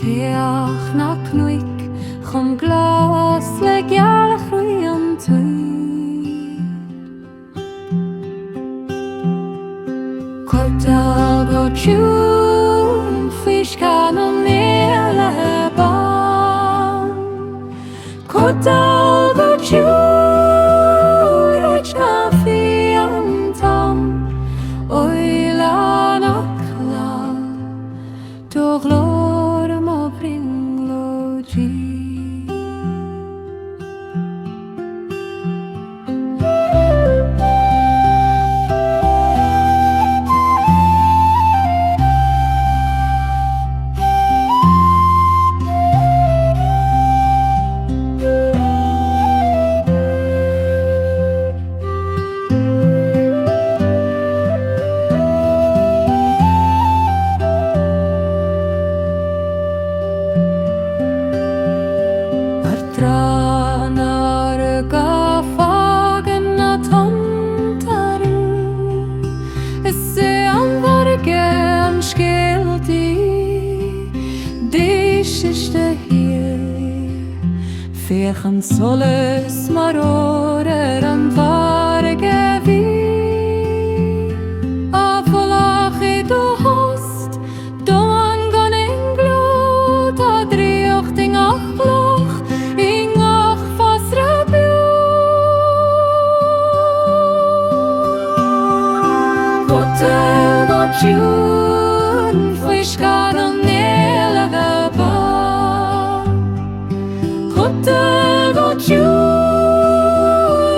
Teach na cnuig chun glas le gealach rí an tú. Coital go tún fís can an néile ban. Coital go tún roiit na fi an tam. Oileánach lá do glór má bringlódí. Fechan solas mar orer an varge vi. A volach I do host, do an gan englot, a driocht ing ach bloch, ing ach fas rabio. Botel got jún, fwyskad an nela gaba. Coital go tún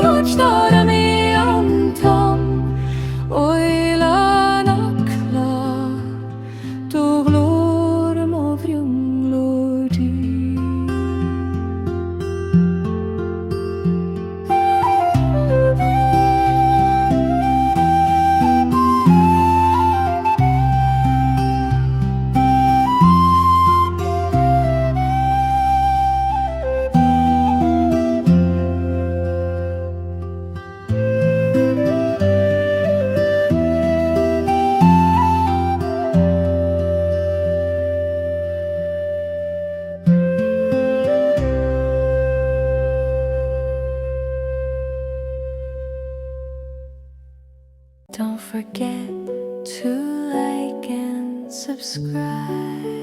roiit na mi an tam. Oileánach lá do glór má bringlódí. Don't forget to like and subscribe.